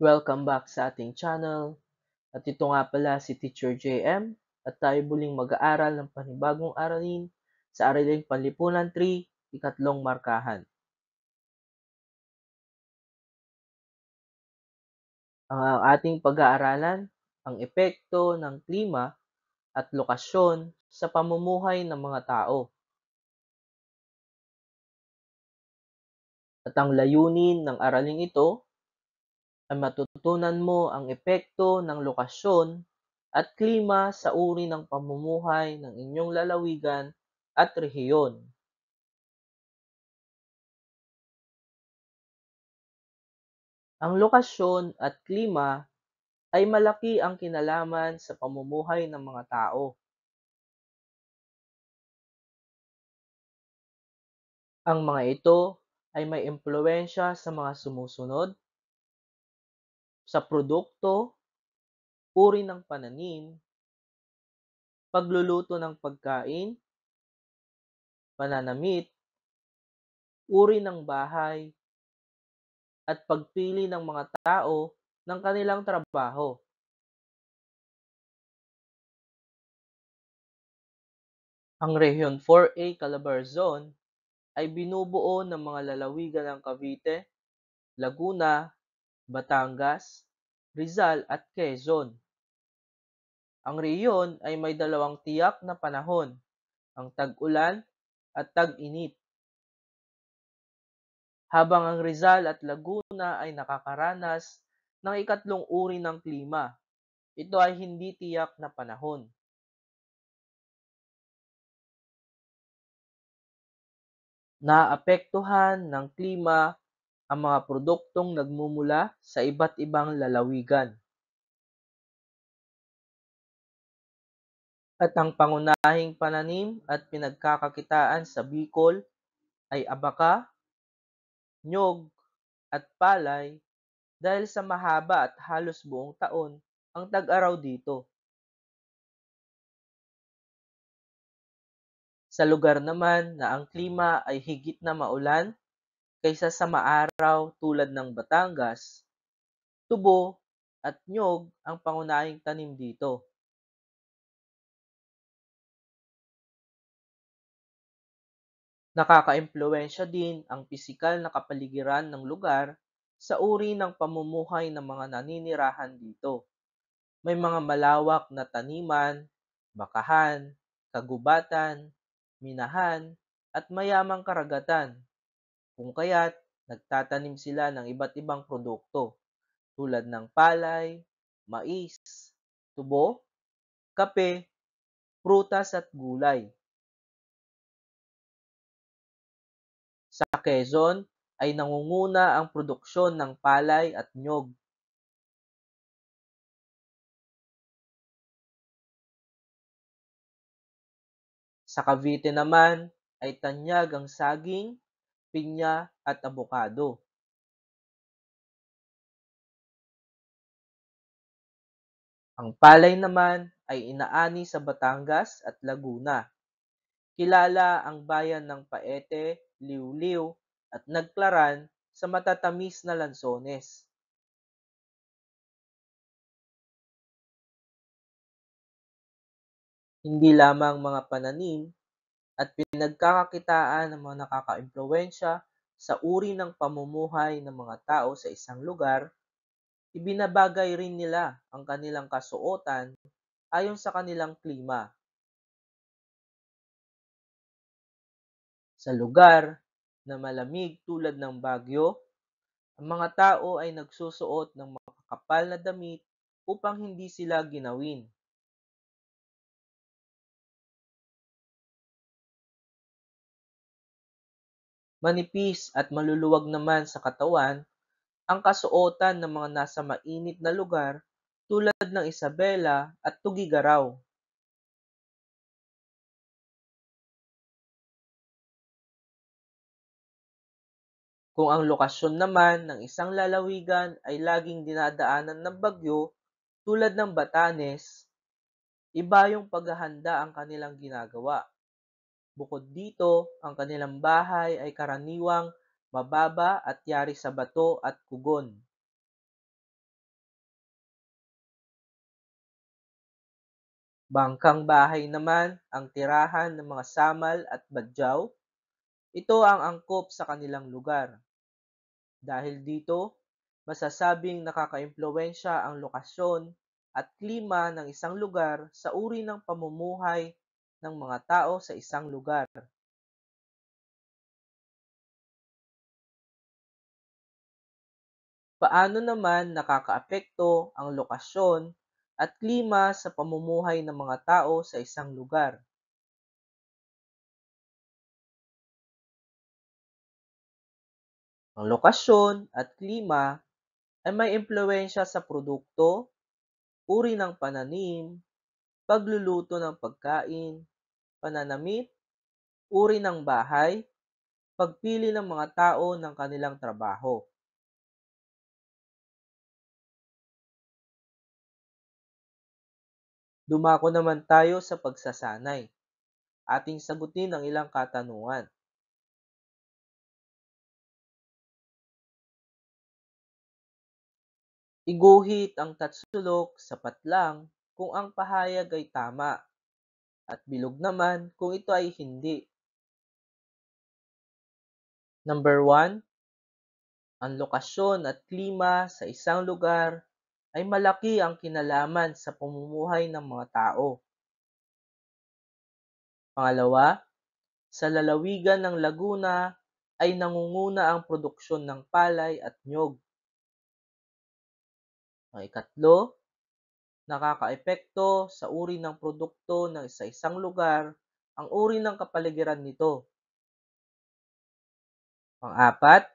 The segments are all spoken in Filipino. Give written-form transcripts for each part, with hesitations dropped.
Welcome back sa ating channel. At ito nga pala si Teacher JM at tayo muling mag-aaral ng panibagong aralin sa Araling Panlipunan 3, ikatlong markahan. Ang ating pag-aaralan, ang epekto ng klima at lokasyon sa pamumuhay ng mga tao. At ang layunin ng araling ito ay matutunan mo ang epekto ng lokasyon at klima sa uri ng pamumuhay ng inyong lalawigan at rehiyon. Ang lokasyon at klima ay malaki ang kinalaman sa pamumuhay ng mga tao. Ang mga ito ay may impluwensya sa mga sumusunod, sa produkto, uri ng pananim, pagluluto ng pagkain, pananamit, uri ng bahay, at pagpili ng mga tao ng kanilang trabaho. Ang Region 4A Calabarzon ay binubuo ng mga lalawigan ng Cavite, Laguna, Batangas, Rizal at Quezon. Ang rehiyon ay may dalawang tiyak na panahon, ang tag-ulan at tag-init. Habang ang Rizal at Laguna ay nakakaranas ng ikatlong uri ng klima. Ito ay hindi tiyak na panahon. Naapektuhan ng klima ang mga produktong nagmumula sa iba't ibang lalawigan. At ang pangunahing pananim at pinagkakakitaan sa Bicol ay abaka, nyog, at palay dahil sa mahaba at halos buong taon ang tag-araw dito. Sa lugar naman na ang klima ay higit na maulan kaysa sa maaraw tulad ng Batangas, tubo at nyog ang pangunahing tanim dito. Nakakaimpluwensya din ang pisikal na kapaligiran ng lugar sa uri ng pamumuhay ng mga naninirahan dito. May mga malawak na taniman, bakahan, kagubatan, minahan, at mayamang karagatan, kung kaya't nagtatanim sila ng iba't ibang produkto tulad ng palay, mais, tubo, kape, prutas at gulay. Sa Quezon ay nangunguna ang produksyon ng palay at nyog. Sa Cavite naman ay tanyag ang saging, pinya at abokado. Ang palay naman ay inaani sa Batangas at Laguna. Kilala ang bayan ng Paete, Liuliw at Nagklaran sa matatamis na lansones. Hindi lamang mga pananim at pinagkakakitaan ng mga nakakaimpluwensya sa uri ng pamumuhay ng mga tao sa isang lugar, ibinabagay rin nila ang kanilang kasuotan ayon sa kanilang klima. Sa lugar na malamig tulad ng Baguio, ang mga tao ay nagsusuot ng makakapal na damit upang hindi sila ginawin. Manipis at maluluwag naman sa katawan ang kasuotan ng mga nasa mainit na lugar tulad ng Isabela at Tugigaraw. Kung ang lokasyon naman ng isang lalawigan ay laging dinadaanan ng bagyo tulad ng Batanes, iba yung paghahanda ang kanilang ginagawa. Bukod dito, ang kanilang bahay ay karaniwang mababa at yari sa bato at kugon. Bangkang bahay naman ang tirahan ng mga samal at badyaw. Ito ang angkop sa kanilang lugar. Dahil dito, masasabing nakakaimpluwensya ang lokasyon at klima ng isang lugar sa uri ng pamumuhay ng mga tao sa isang lugar. Paano naman nakakaapekto ang lokasyon at klima sa pamumuhay ng mga tao sa isang lugar? Ang lokasyon at klima ay may impluwensya sa produkto, uri ng pananim, pagluluto ng pagkain, pananamit, uri ng bahay, pagpili ng mga tao ng kanilang trabaho. Dumako naman tayo sa pagsasanay. Ating sagutin ang ilang katanungan. Iguhit ang tatsulok sapat lang kung ang pahayag ay tama at bilog naman kung ito ay hindi. Number 1, ang lokasyon at klima sa isang lugar ay malaki ang kinalaman sa pamumuhay ng mga tao. Pangalawa, sa lalawigan ng Laguna ay nangunguna ang produksyon ng palay at nyog. Ang ikatlo, nakakaepekto sa uri ng produkto ng sa isang lugar ang uri ng kapaligiran nito. Pang-apat,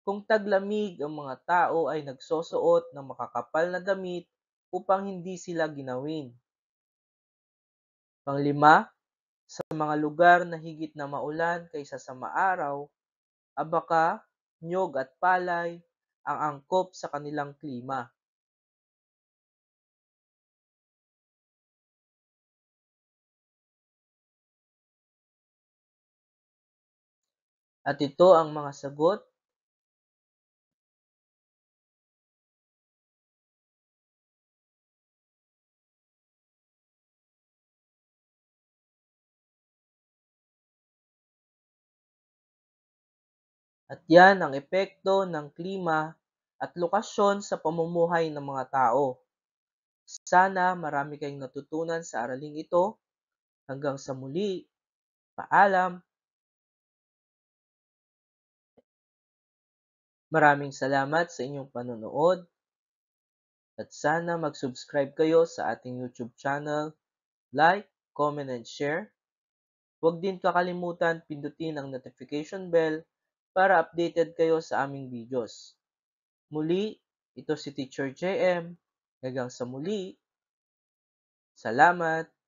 kung taglamig ang mga tao ay nagsusuot ng makakapal na damit upang hindi sila ginawin. Panglima, sa mga lugar na higit na maulan kaysa sa maaraw, abaka, nyog at palay ang angkop sa kanilang klima. At ito ang mga sagot. At yan ang epekto ng klima at lokasyon sa pamumuhay ng mga tao. Sana marami kayong natutunan sa araling ito. Hanggang sa muli, paalam. Maraming salamat sa inyong panonood at sana mag-subscribe kayo sa ating YouTube channel, like, comment, and share. Huwag din kakalimutan pindutin ang notification bell para updated kayo sa aming videos. Muli, ito si Teacher JM. Hanggang sa muli, salamat!